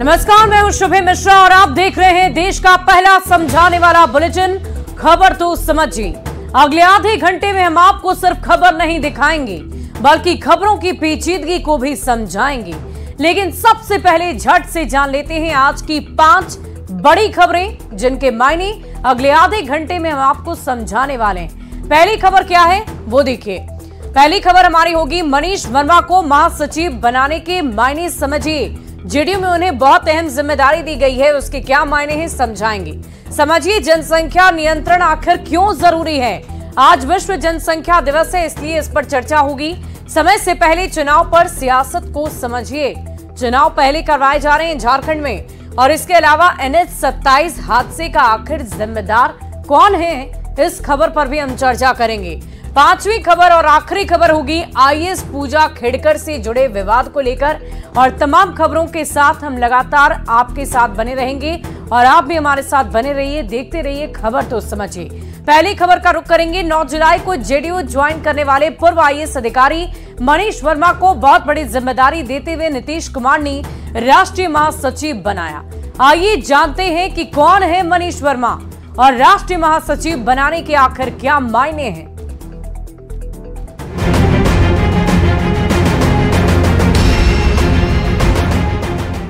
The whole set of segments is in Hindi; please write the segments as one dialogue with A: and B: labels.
A: नमस्कार, मैं हूं शुभे मिश्रा और आप देख रहे हैं देश का पहला समझाने वाला बुलेटिन खबर तो समझिए। अगले आधे घंटे में हम आपको सिर्फ खबर नहीं दिखाएंगे बल्कि खबरों की पेचीदगी को भी समझाएंगे। लेकिन सबसे पहले झट से जान लेते हैं आज की 5 बड़ी खबरें जिनके मायने अगले आधे घंटे में हम आपको समझाने वाले हैं। पहली खबर क्या है वो देखिए। पहली खबर हमारी होगी मनीष वर्मा को महासचिव बनाने के मायने समझिए। जेडीयू में उन्हें बहुत अहम जिम्मेदारी दी गई है, उसके क्या मायने हैं समझाएंगे। समझिए जनसंख्या नियंत्रण आखिर क्यों जरूरी है। आज विश्व जनसंख्या दिवस है, इसलिए इस पर चर्चा होगी। समय से पहले चुनाव पर सियासत को समझिए। चुनाव पहले करवाए जा रहे हैं झारखंड में और इसके अलावा NH-27 हादसे का आखिर जिम्मेदार कौन है, इस खबर पर भी हम चर्चा करेंगे। पांचवी खबर और आखिरी खबर होगी IAS पूजा खेड़कर से जुड़े विवाद को लेकर और तमाम खबरों के साथ हम लगातार आपके साथ बने रहेंगे और आप भी हमारे साथ बने रहिए, देखते रहिए खबर तो समझिए। पहली खबर का रुख करेंगे। 9 जुलाई को जेडीयू ज्वाइन करने वाले पूर्व IAS अधिकारी मनीष वर्मा को बहुत बड़ी जिम्मेदारी देते हुए नीतीश कुमार ने राष्ट्रीय महासचिव बनाया। आइए जानते हैं कि कौन है मनीष वर्मा और राष्ट्रीय महासचिव बनाने के आखिर क्या मायने हैं।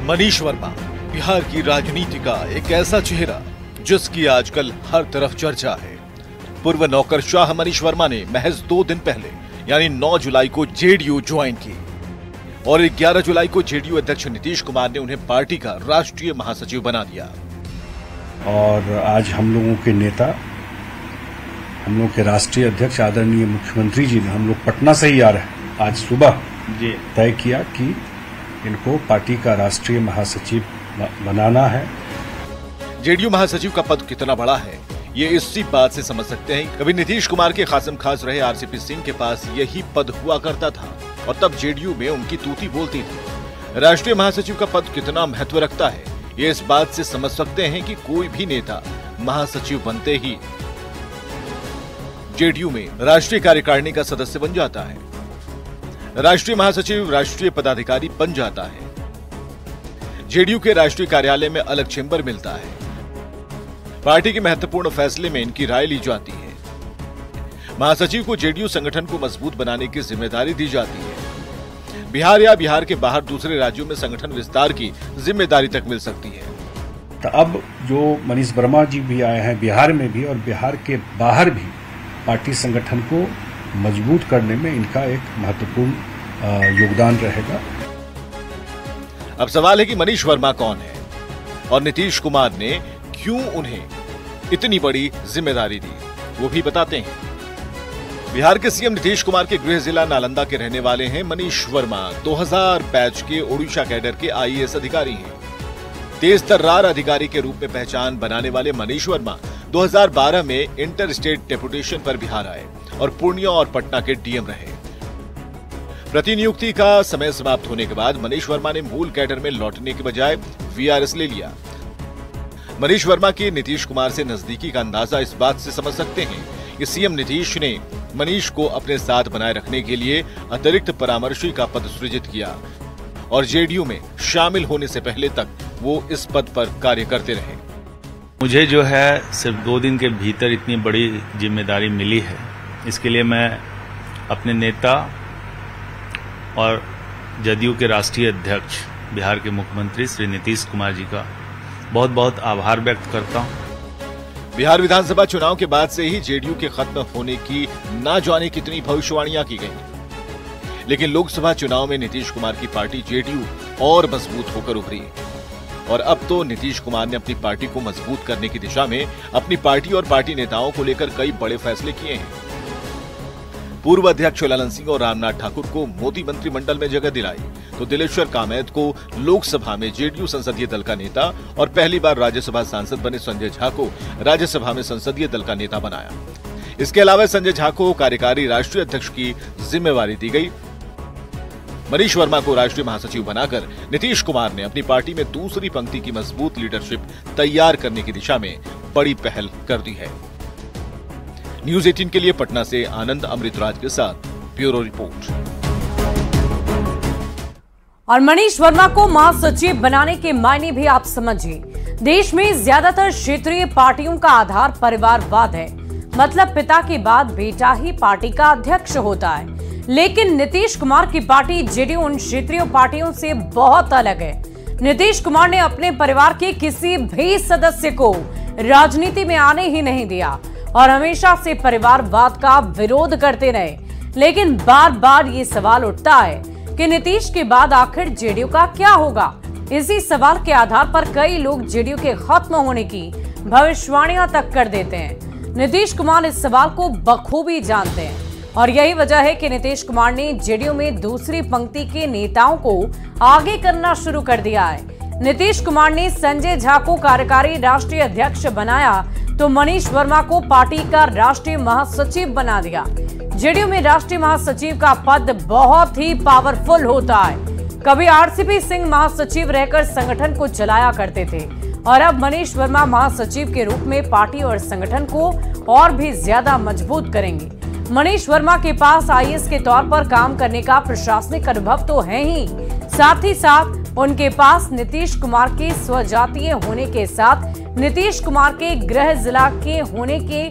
B: मनीष वर्मा बिहार की राजनीति का एक ऐसा चेहरा जिसकी आजकल हर तरफ चर्चा है। पूर्व नौकरशाह मनीष वर्मा ने महज 2 दिन पहले यानी 9 जुलाई को जेडीयू ज्वाइन की और 11 जुलाई को जेडीयू अध्यक्ष नीतीश कुमार ने उन्हें पार्टी का राष्ट्रीय महासचिव बना दिया।
C: और आज हम लोगों के नेता, हम लोग के राष्ट्रीय अध्यक्ष आदरणीय मुख्यमंत्री जी ने, हम लोग पटना से ही आ रहे हैं, आज सुबह तय किया कि इनको पार्टी का राष्ट्रीय महासचिव बनाना है।
B: जेडीयू महासचिव का पद कितना बड़ा है ये इसी बात से समझ सकते हैं। कभी नीतीश कुमार के खासम खास रहे RCP सिंह के पास यही पद हुआ करता था और तब जेडीयू में उनकी तूती बोलती थी। राष्ट्रीय महासचिव का पद कितना महत्व रखता है ये इस बात से समझ सकते हैं कि कोई भी नेता महासचिव बनते ही जेडीयू में राष्ट्रीय कार्यकारिणी का सदस्य बन जाता है। राष्ट्रीय महासचिव राष्ट्रीय पदाधिकारी बन जाता है। जेडीयू के राष्ट्रीय कार्यालय में अलग चेंबर मिलता है। पार्टी के महत्वपूर्ण फैसले में इनकी राय ली जाती है। महासचिव को जेडीयू संगठन को मजबूत बनाने की जिम्मेदारी दी जाती है। बिहार या बिहार के बाहर दूसरे राज्यों में संगठन विस्तार की जिम्मेदारी तक मिल सकती है।
C: तो अब जो मनीष वर्मा जी भी आए हैं बिहार में भी और बिहार के बाहर भी पार्टी संगठन को मजबूत करने में इनका एक महत्वपूर्ण योगदान रहेगा।
B: अब सवाल है कि मनीष वर्मा कौन है और नीतीश कुमार ने क्यों उन्हें इतनी बड़ी जिम्मेदारी दी, वो भी बताते हैं। बिहार के सीएम नीतीश कुमार के गृह जिला नालंदा के रहने वाले हैं मनीष वर्मा। 2000 बैच के ओडिशा कैडर के IAS अधिकारी हैं। तेज तर्रार अधिकारी के रूप में पहचान बनाने वाले मनीष वर्मा 2012 में इंटर स्टेट डेपुटेशन पर बिहार आए और पूर्णिया और पटना के डीएम रहे। प्रतिनियुक्ति का समय समाप्त होने के बाद मनीष वर्मा ने मूल कैडर में लौटने के बजाय VRS ले लिया। मनीष वर्मा की नीतीश कुमार से नजदीकी का अंदाजा इस बात से समझ सकते हैं कि सीएम नीतीश ने मनीष को अपने साथ बनाए रखने के लिए अतिरिक्त परामर्शी का पद सृजित किया और जेडीयू में शामिल होने से पहले तक वो इस पद पर कार्य करते रहे।
D: मुझे जो है सिर्फ 2 दिन के भीतर इतनी बड़ी जिम्मेदारी मिली है, इसके लिए मैं अपने नेता और जदयू के राष्ट्रीय अध्यक्ष बिहार के मुख्यमंत्री श्री नीतीश कुमार जी का बहुत बहुत आभार व्यक्त करता हूं।
B: बिहार विधानसभा चुनाव के बाद से ही जेडीयू के खत्म होने की ना जाने कितनी भविष्यवाणियां की गई, लेकिन लोकसभा चुनाव में नीतीश कुमार की पार्टी जेडीयू और मजबूत होकर उभरी और अब तो नीतीश कुमार ने अपनी पार्टी को मजबूत करने की दिशा में अपनी पार्टी और पार्टी नेताओं को लेकर कई बड़े फैसले किए हैं। पूर्व अध्यक्ष ललन सिंह और रामनाथ ठाकुर को मोदी मंत्रिमंडल में जगह दिलाई तो दिलेश्वर कामैत को लोकसभा में जेडीयू संसदीय दल का नेता और पहली बार राज्यसभा सांसद बने संजय झा को राज्यसभा में संसदीय दल का नेता बनाया। इसके अलावा संजय झा को कार्यकारी राष्ट्रीय अध्यक्ष की जिम्मेवारी दी गई। मनीष वर्मा को राष्ट्रीय महासचिव बनाकर नीतीश कुमार ने अपनी पार्टी में दूसरी पंक्ति की मजबूत लीडरशिप तैयार करने की दिशा में बड़ी पहल कर दी है। न्यूज़ 18 के लिए पटना से आनंद अमृतराज के साथ ब्यूरो रिपोर्ट।
A: और मनीष वर्मा को महासचिव बनाने के मायने भी आप समझिए। देश में ज्यादातर क्षेत्रीय पार्टियों का आधार परिवारवाद है, मतलब पिता के बाद बेटा ही पार्टी का अध्यक्ष होता है। लेकिन नीतीश कुमार की पार्टी जेडीयू उन क्षेत्रीय पार्टियों से बहुत अलग है। नीतीश कुमार ने अपने परिवार के किसी भी सदस्य को राजनीति में आने ही नहीं दिया और हमेशा से परिवारवाद का विरोध करते रहे। लेकिन बार बार ये सवाल उठता है कि नीतीश के बाद आखिर जेडीयू का क्या होगा। इसी सवाल के आधार पर कई लोग जेडीयू के खत्म होने की भविष्यवाणियां तक कर देते हैं। नीतीश कुमार इस सवाल को बखूबी जानते हैं और यही वजह है कि नीतीश कुमार ने जेडीयू में दूसरी पंक्ति के नेताओं को आगे करना शुरू कर दिया है। नीतीश कुमार ने संजय झा को कार्यकारी राष्ट्रीय अध्यक्ष बनाया तो मनीष वर्मा को पार्टी का राष्ट्रीय महासचिव बना दिया। जेडीयू में राष्ट्रीय महासचिव का पद बहुत ही पावरफुल होता है। कभी आरसीपी सिंह महासचिव रहकर संगठन को चलाया करते थे और अब मनीष वर्मा महासचिव के रूप में पार्टी और संगठन को और भी ज्यादा मजबूत करेंगे। मनीष वर्मा के पास आईएएस के तौर पर काम करने का प्रशासनिक अनुभव तो है ही, साथ ही साथ उनके पास नीतीश कुमार के स्वजातीय होने के साथ नीतीश कुमार के गृह जिला के होने के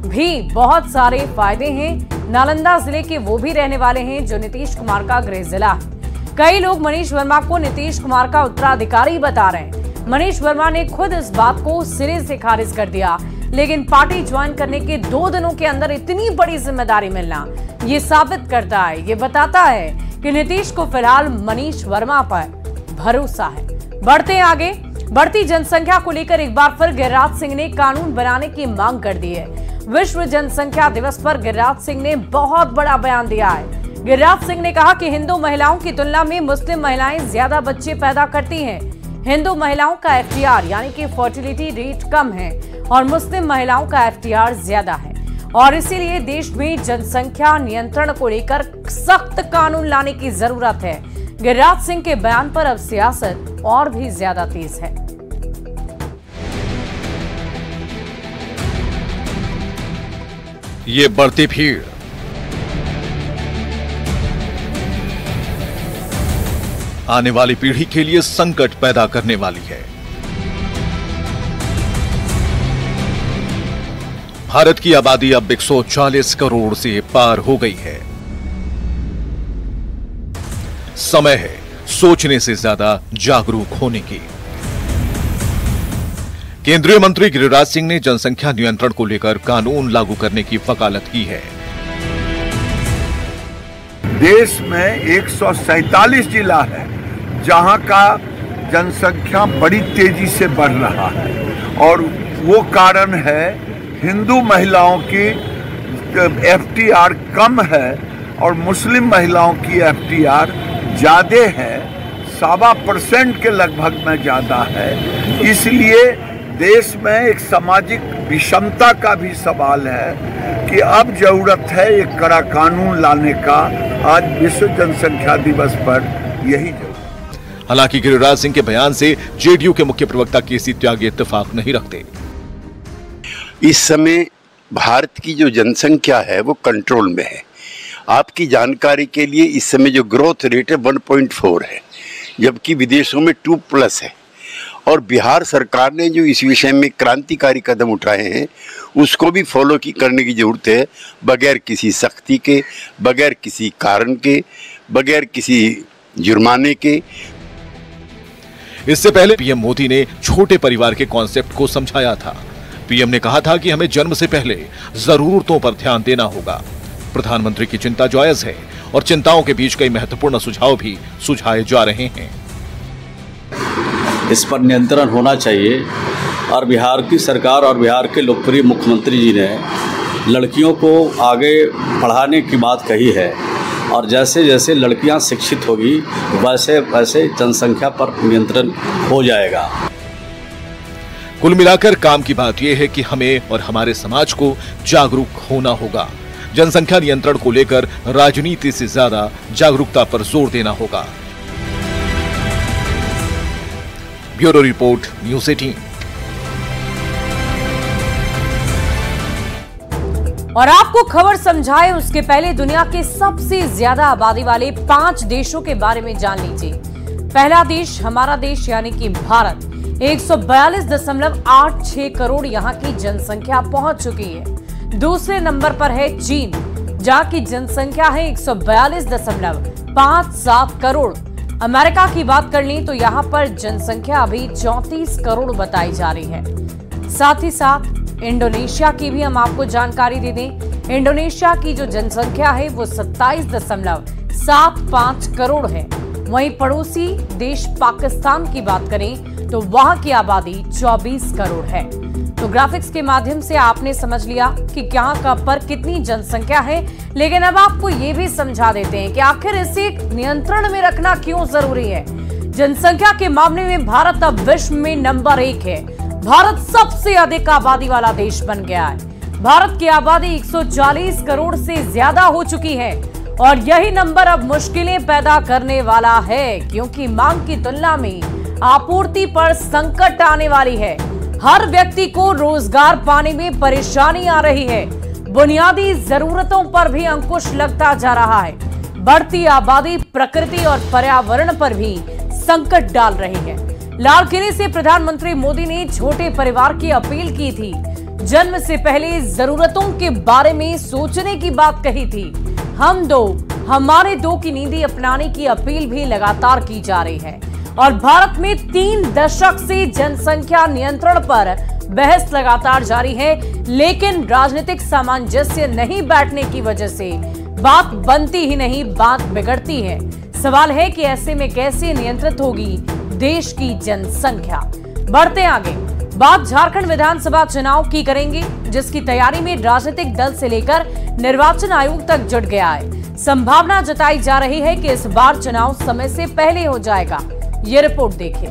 A: भी बहुत सारे फायदे हैं। नालंदा जिले के वो भी रहने वाले हैं जो नीतीश कुमार का गृह जिला है। कई लोग मनीष वर्मा को नीतीश कुमार का उत्तराधिकारी बता रहे हैं। मनीष वर्मा ने खुद इस बात को सिरे से खारिज कर दिया, लेकिन पार्टी ज्वाइन करने के 2 दिनों के अंदर इतनी बड़ी जिम्मेदारी मिलना ये साबित करता है, ये बताता है कि नीतीश को फिलहाल मनीष वर्मा पर भरोसा है। बढ़ते आगे, बढ़ती जनसंख्या को लेकर एक बार फिर गिरिराज सिंह ने कानून बनाने की मांग कर दी है। विश्व जनसंख्या दिवस पर गिरिराज सिंह ने बहुत बड़ा बयान दिया है। गिरिराज सिंह ने कहा कि हिंदू महिलाओं की तुलना में मुस्लिम महिलाएं ज्यादा बच्चे पैदा करती हैं। हिंदू महिलाओं का एफटीआर यानी कि फर्टिलिटी रेट कम है और मुस्लिम महिलाओं का एफटीआर ज्यादा है और इसीलिए देश में जनसंख्या नियंत्रण को लेकर सख्त कानून लाने की जरूरत है। गिरिराज सिंह के बयान पर अब सियासत और भी ज्यादा तेज है।
B: ये बढ़ती भीड़ आने वाली पीढ़ी के लिए संकट पैदा करने वाली है। भारत की आबादी अब 140 करोड़ से पार हो गई है। समय है सोचने से ज्यादा जागरूक होने की। केंद्रीय मंत्री गिरिराज सिंह ने जनसंख्या नियंत्रण को लेकर कानून लागू करने की वकालत की है।
E: देश में 147 जिला है जहां का जनसंख्या बड़ी तेजी से बढ़ रहा है और वो कारण है हिंदू महिलाओं की एफटीआर कम है और मुस्लिम महिलाओं की एफटीआर ज्यादा है, 7.25% के लगभग में ज्यादा है। इसलिए देश में एक सामाजिक विषमता का भी सवाल है कि अब जरूरत है एक कड़ा कानून लाने का। आज विश्व जनसंख्या दिवस पर यही जरूरत।
B: हालांकि गिरिराज सिंह के बयान से जेडीयू के मुख्य प्रवक्ता केसी त्यागी इत्तेफाक नहीं रखते।
F: इस समय भारत की जो जनसंख्या है वो कंट्रोल में है। आपकी जानकारी के लिए इस समय जो ग्रोथ रेट है 1.4 है, जबकि विदेशों में 2+ है। और बिहार सरकार ने जो इस विषय में क्रांतिकारी कदम उठाए हैं उसको भी फॉलो करने की जरूरत है, बगैर किसी सख्ती के, बगैर किसी कारण के, बगैर किसी जुर्माने के।
B: इससे पहले पीएम मोदी ने छोटे परिवार के कॉन्सेप्ट को समझाया था। पीएम ने कहा था कि हमें जन्म से पहले जरूरतों पर ध्यान देना होगा। प्रधानमंत्री की चिंता जायज है और चिंताओं के बीच कई महत्वपूर्ण सुझाव भी सुझाए जा रहे हैं।
G: इस पर नियंत्रण होना चाहिए और बिहार की सरकार और बिहार के लोकप्रिय मुख्यमंत्री जी ने लड़कियों को आगे पढ़ाने की बात कही है और जैसे जैसे लड़कियां शिक्षित होगी वैसे वैसे जनसंख्या पर नियंत्रण हो जाएगा।
B: कुल मिलाकर काम की बात यह है कि हमें और हमारे समाज को जागरूक होना होगा। जनसंख्या नियंत्रण को लेकर राजनीति से ज्यादा जागरूकता पर जोर देना होगा। Bureau report, news 18।
A: और आपको खबर समझाए उसके पहले दुनिया के सबसे ज्यादा आबादी वाले 5 देशों के बारे में जान लीजिए। पहला देश हमारा देश यानी कि भारत 142.86 करोड़ यहां की जनसंख्या पहुंच चुकी है। दूसरे नंबर पर है चीन, जहां की जनसंख्या है 142.57 करोड़। अमेरिका की बात कर लें तो यहां पर जनसंख्या अभी 34 करोड़ बताई जा रही है। साथ ही साथ इंडोनेशिया की भी हम आपको जानकारी दे दें। इंडोनेशिया की जो जनसंख्या है वो 27.75 करोड़ है। वहीं पड़ोसी देश पाकिस्तान की बात करें तो वहां की आबादी 24 करोड़ है। तो ग्राफिक्स के माध्यम से आपने समझ लिया कि कहां का पर कितनी जनसंख्या है, लेकिन अब आपको ये भी समझा देते हैं कि आखिर इसे नियंत्रण में रखना क्यों जरूरी है। जनसंख्या के मामले में भारत अब विश्व में नंबर 1 है। भारत सबसे अधिक आबादी वाला देश बन गया है। भारत की आबादी 140 करोड़ से ज्यादा हो चुकी है और यही नंबर अब मुश्किलें पैदा करने वाला है, क्योंकि मांग की तुलना में आपूर्ति पर संकट आने वाली है। हर व्यक्ति को रोजगार पाने में परेशानी आ रही है। बुनियादी जरूरतों पर भी अंकुश लगता जा रहा है। बढ़ती आबादी प्रकृति और पर्यावरण पर भी संकट डाल रही है। लाल किले से प्रधानमंत्री मोदी ने छोटे परिवार की अपील की थी। जन्म से पहले जरूरतों के बारे में सोचने की बात कही थी। हम दो हमारे दो की नीति अपनाने की अपील भी लगातार की जा रही है। और भारत में 3 दशक से जनसंख्या नियंत्रण पर बहस लगातार जारी है, लेकिन राजनीतिक सामंजस्य नहीं बैठने की वजह से बात बनती ही नहीं, बात बिगड़ती है। सवाल है कि ऐसे में कैसे नियंत्रित होगी देश की जनसंख्या। बढ़ते आगे, बात झारखंड विधानसभा चुनाव की करेंगे, जिसकी तैयारी में राजनीतिक दल से लेकर निर्वाचन आयोग तक जुट गया है। संभावना जताई जा रही है कि इस बार चुनाव समय से पहले हो जाएगा। ये रिपोर्ट देखिए।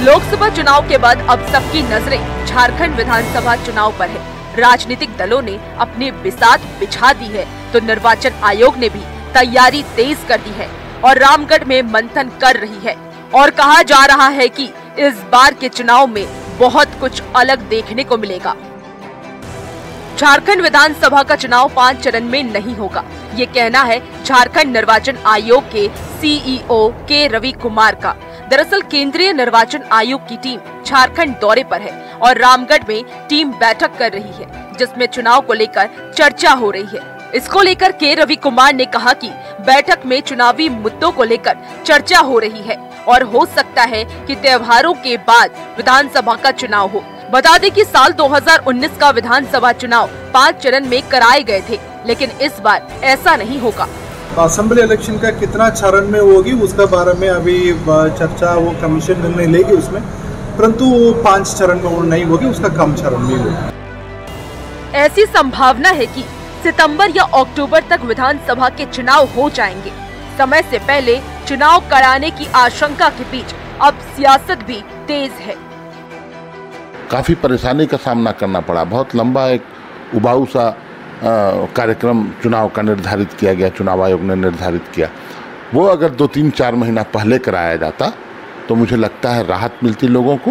H: लोकसभा चुनाव के बाद अब सबकी नजरें झारखंड विधानसभा चुनाव पर है। राजनीतिक दलों ने अपनी बिसात बिछा दी है तो निर्वाचन आयोग ने भी तैयारी तेज कर दी है और रामगढ़ में मंथन कर रही है। और कहा जा रहा है कि इस बार के चुनाव में बहुत कुछ अलग देखने को मिलेगा। झारखंड विधानसभा का चुनाव 5 चरण में नहीं होगा, ये कहना है झारखंड निर्वाचन आयोग के सीईओ के रवि कुमार का। दरअसल केंद्रीय निर्वाचन आयोग की टीम झारखंड दौरे पर है और रामगढ़ में टीम बैठक कर रही है, जिसमें चुनाव को लेकर चर्चा हो रही है। इसको लेकर के रवि कुमार ने कहा कि बैठक में चुनावी मुद्दों को लेकर चर्चा हो रही है और हो सकता है कि त्योहारों के बाद विधानसभा का चुनाव हो। बता दें कि साल 2019 का विधानसभा चुनाव 5 चरण में कराए गए थे, लेकिन इस बार ऐसा नहीं होगा।
I: असेंबली इलेक्शन का कितना चरण में होगी उसका बारे में अभी चर्चा वो कमीशन निर्णय लेगी उसमें, परंतु 5 चरण में वो नहीं होगी, उसका कम चरण में होगी।
H: ऐसी संभावना है कि सितंबर या अक्टूबर तक विधानसभा के चुनाव हो जाएंगे। समय से पहले चुनाव कराने की आशंका के बीच अब सियासत भी तेज है।
J: काफी परेशानी का सामना करना पड़ा। बहुत लंबा एक उबाऊ सा कार्यक्रम चुनाव का निर्धारित किया गया, चुनाव आयोग ने निर्धारित किया। वो अगर 2-3-4 महीना पहले कराया जाता तो मुझे लगता है राहत मिलती लोगों को,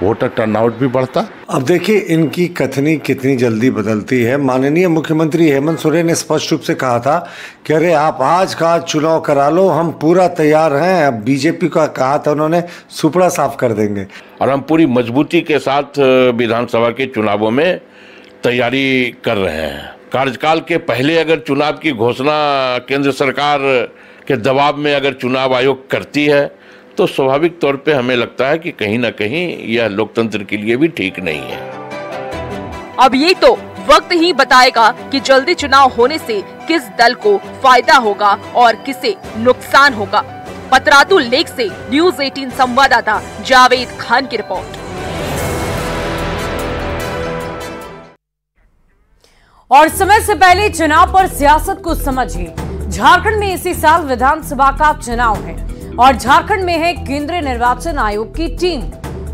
J: वोटर टर्नआउट भी बढ़ता।
K: अब देखिए इनकी कथनी कितनी जल्दी बदलती है। माननीय मुख्यमंत्री हेमंत सोरेन ने स्पष्ट रूप से कहा था कि अरे आप आज का चुनाव करा लो, हम पूरा तैयार हैं। अब बीजेपी का कहा था उन्होंने सुपड़ा साफ कर देंगे
L: और हम पूरी मजबूती के साथ विधानसभा के चुनावों में तैयारी कर रहे हैं। कार्यकाल के पहले अगर चुनाव की घोषणा केंद्र सरकार के दबाव में अगर चुनाव आयोग करती है तो स्वाभाविक तौर पे हमें लगता है कि कहीं ना कहीं यह लोकतंत्र के लिए भी ठीक नहीं है।
H: अब ये तो वक्त ही बताएगा कि जल्दी चुनाव होने से किस दल को फायदा होगा और किसे नुकसान होगा। पतरातू लेक से न्यूज़ 18 संवाददाता जावेद खान की रिपोर्ट।
A: और समय से पहले चुनाव पर सियासत को समझिए। झारखंड में इसी साल विधानसभा का चुनाव है और झारखंड में है केंद्रीय निर्वाचन आयोग की टीम।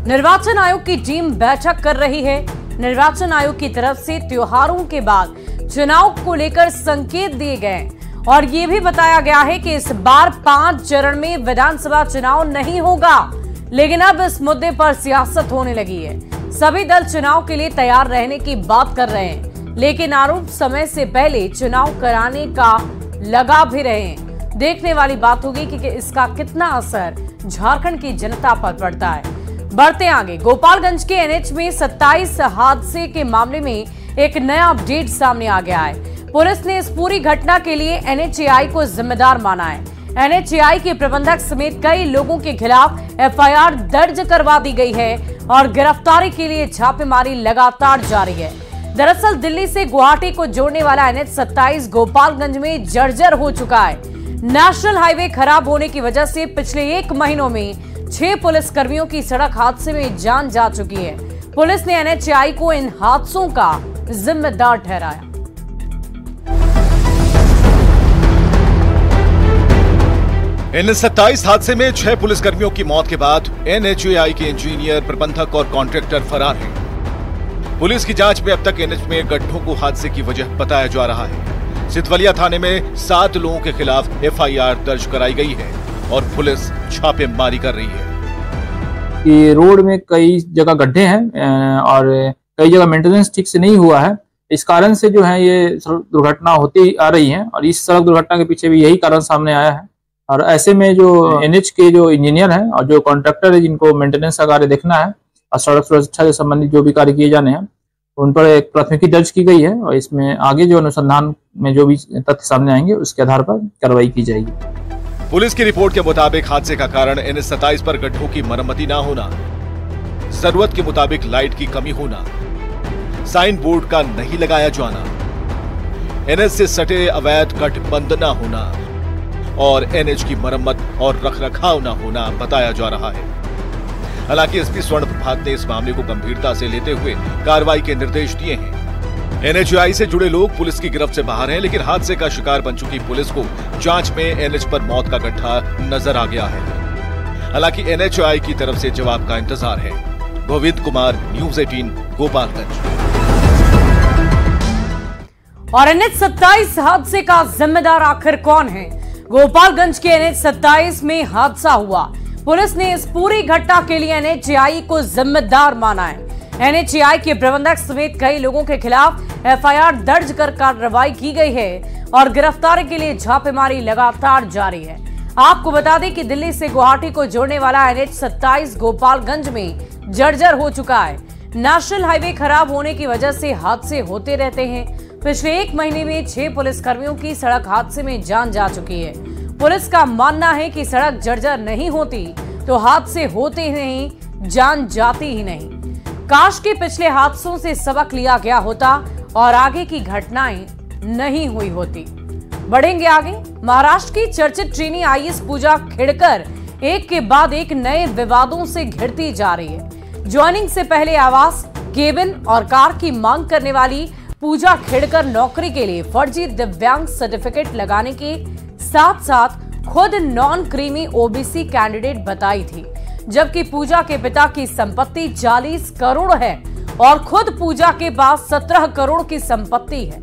A: निर्वाचन आयोग की टीम बैठक कर रही है। निर्वाचन आयोग की तरफ से त्योहारों के बाद चुनाव को लेकर संकेत दिए गए और ये भी बताया गया है कि इस बार 5 चरण में विधानसभा चुनाव नहीं होगा। लेकिन अब इस मुद्दे पर सियासत होने लगी है। सभी दल चुनाव के लिए तैयार रहने की बात कर रहे हैं, लेकिन आरोप समय से पहले चुनाव कराने का लगा भी रहे हैं। देखने वाली बात होगी कि इसका कितना असर झारखंड की जनता पर पड़ता है। बढ़ते आगे, गोपालगंज के एनएच में 27 हादसे के मामले में एक नया अपडेट सामने आ गया है। पुलिस ने इस पूरी घटना के लिए एनएचएआई को जिम्मेदार माना है। एनएचएआई के प्रबंधक समेत कई लोगों के खिलाफ एफआईआर दर्ज करवा दी गई है और गिरफ्तारी के लिए छापेमारी लगातार जारी है। दरअसल दिल्ली से गुवाहाटी को जोड़ने वाला एनएच 27 गोपालगंज में जर्जर हो चुका है। नेशनल हाईवे खराब होने की वजह से पिछले 1 महीनों में 6 पुलिसकर्मियों की सड़क हादसे में जान जा चुकी है। पुलिस ने एनएचएआई को इन हादसों का जिम्मेदार ठहराया।
B: एनएच 27 हादसे में 6 पुलिसकर्मियों की मौत के बाद एनएचएआई के इंजीनियर, प्रबंधक और कॉन्ट्रैक्टर फरार हैं। पुलिस की जांच में अब तक एनएच में गड्ढों को हादसे की वजह बताया जा रहा है। सितवलिया थाने में 7 लोगों के खिलाफ एफआईआर दर्ज कराई गई है और पुलिस छापेमारी कर रही है।
M: कि रोड में कई जगह गड्ढे हैं और कई जगह मेंटेनेंस ठीक से नहीं हुआ है। इस कारण से जो है ये सड़क दुर्घटना होती आ रही है और इस सड़क दुर्घटना के पीछे भी यही कारण सामने आया है। और ऐसे में जो एनएच के जो इंजीनियर हैं और जो कॉन्ट्रैक्टर है, जिनको मेंटेनेंस का कार्य देखना है और सड़क सुरक्षा से संबंधित जो भी कार्य किए जाने हैं, उन पर एक प्राथमिकी दर्ज की गई है और इसमें आगे जो अनुसंधान में जो भी तथ्य सामने आएंगे उसके आधार पर कार्रवाई की जाएगी।
B: पुलिस की रिपोर्ट के मुताबिक हादसे का कारण एनएच 27 पर गड्ढों की मरम्मती न होना, जरूरत के मुताबिक लाइट की कमी होना, साइन बोर्ड का नहीं लगाया जाना, एनएच से सटे अवैध कट बंद न होना और एनएच की मरम्मत और रखरखाव न होना बताया जा रहा है। हालांकि एसपी स्वर्ण प्रभात ने इस मामले को गंभीरता से लेते हुए कार्रवाई के निर्देश दिए हैं। एनएचएआई से जुड़े लोग पुलिस की गिरफ्त से बाहर हैं, लेकिन हादसे का शिकार बन चुकी पुलिस को जांच में एनएच पर मौत का गड्ढा नजर आ गया है। हालांकि एनएचएआई की तरफ से जवाब का इंतजार है। गोविंद कुमार, न्यूज़ 18, गोपालगंज।
A: और एनएच 27 हादसे का जिम्मेदार आखिर कौन है? गोपालगंज के एनएच 27 में हादसा हुआ। पुलिस ने इस पूरी घटना के लिए एनएचएआई को जिम्मेदार माना है। एनएचएआई के प्रबंधक समेत कई लोगों के खिलाफ एफआईआर दर्ज कर कार्रवाई की गई है और गिरफ्तारी के लिए छापेमारी लगातार जारी है। आपको बता दें कि दिल्ली से गुवाहाटी को जोड़ने वाला एनएच 27 गोपालगंज में जर्जर हो चुका है। नेशनल हाईवे खराब होने की वजह से हादसे होते रहते हैं। पिछले 1 महीने में 6 पुलिसकर्मियों की सड़क हादसे में जान जा चुकी है। पुलिस का मानना है कि सड़क जर्जर नहीं होती तो हादसे होते ही नहीं, जान जाती ही नहीं। काश के पिछले हादसों से सबक लिया गया होता और आगे की घटनाएं नहीं हुई होती। बढ़ेंगे आगे। महाराष्ट्र की चर्चित ट्रेनी आईएएस पूजा खेड़कर एक के बाद एक नए विवादों से घिरती जा रही है। ज्वाइनिंग से पहले आवास, केबिन और कार की मांग करने वाली पूजा खेड़कर नौकरी के लिए फर्जी दिव्यांग सर्टिफिकेट लगाने के साथ साथ खुद नॉन क्रीमी ओबीसी कैंडिडेट बताई थी, जबकि पूजा के पिता की संपत्ति 40 करोड़ है और खुद पूजा के पास 17 करोड़ की संपत्ति है।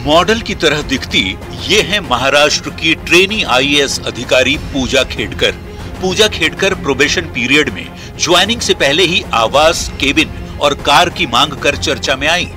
N: मॉडल की तरह दिखती ये है महाराष्ट्र की ट्रेनी आईएएस अधिकारी पूजा खेड़कर। पूजा खेड़कर प्रोबेशन पीरियड में ज्वाइनिंग से पहले ही आवास, केबिन और कार की मांग कर चर्चा में आई,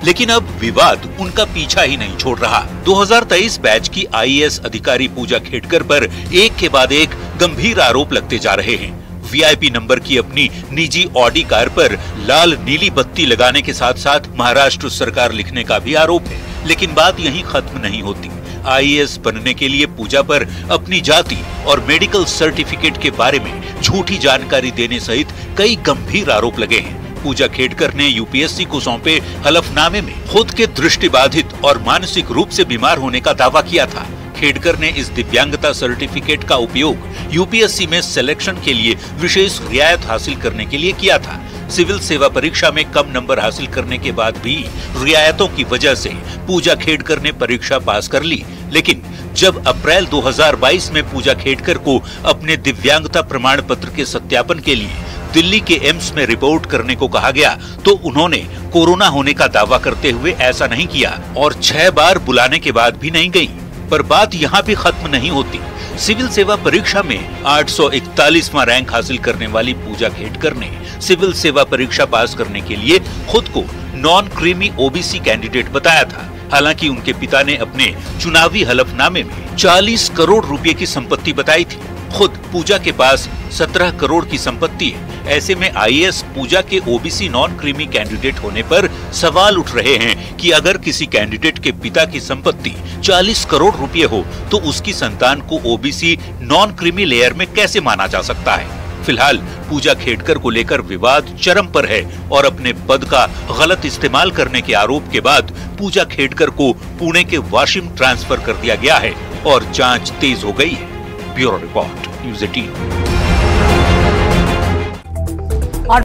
N: लेकिन अब विवाद उनका पीछा ही नहीं छोड़ रहा। 2023 बैच की आईएएस अधिकारी पूजा खेड़कर पर एक के बाद एक गंभीर आरोप लगते जा रहे हैं। वीआईपी नंबर की अपनी निजी ऑडी कार पर लाल नीली बत्ती लगाने के साथ साथ महाराष्ट्र सरकार लिखने का भी आरोप है। लेकिन बात यहीं खत्म नहीं होती। आईएएस बनने के लिए पूजा पर अपनी जाति और मेडिकल सर्टिफिकेट के बारे में झूठी जानकारी देने सहित कई गंभीर आरोप लगे हैं। पूजा खेड़कर ने यूपीएससी को सौंपे हलफनामे में खुद के दृष्टिबाधित और मानसिक रूप से बीमार होने का दावा किया था। खेड़कर ने इस दिव्यांगता सर्टिफिकेट का उपयोग यूपीएससी में सिलेक्शन के लिए विशेष रियायत हासिल करने के लिए किया था। सिविल सेवा परीक्षा में कम नंबर हासिल करने के बाद भी रियायतों की वजह से पूजा खेड़कर ने परीक्षा पास कर ली। लेकिन जब अप्रैल 2022 में पूजा खेड़कर को अपने दिव्यांगता प्रमाण पत्र के सत्यापन के लिए दिल्ली के एम्स में रिपोर्ट करने को कहा गया तो उन्होंने कोरोना होने का दावा करते हुए ऐसा नहीं किया और 6 बार बुलाने के बाद भी नहीं गई। पर बात यहाँ भी खत्म नहीं होती। सिविल सेवा परीक्षा में 841वां रैंक हासिल करने वाली पूजा खेड़कर ने सिविल सेवा परीक्षा पास करने के लिए खुद को नॉन क्रीमी ओबीसी कैंडिडेट बताया था। हालांकि उनके पिता ने अपने चुनावी हलफनामे में 40 करोड़ रुपए की संपत्ति बताई थी। खुद पूजा के पास 17 करोड़ की संपत्ति है। ऐसे में आईएएस पूजा के ओबीसी नॉन क्रीमी कैंडिडेट होने पर सवाल उठ रहे हैं कि अगर किसी कैंडिडेट के पिता की संपत्ति 40 करोड़ रुपए हो तो उसकी संतान को ओबीसी नॉन क्रीमी लेयर में कैसे माना जा सकता है। फिलहाल पूजा खेडकर को लेकर विवाद चरम पर है और अपने पद का गलत इस्तेमाल करने के आरोप के बाद पूजा खेडकर को पुणे के वाशिम ट्रांसफर कर दिया गया है और जांच तेज हो गई है। Bureau report, news 18।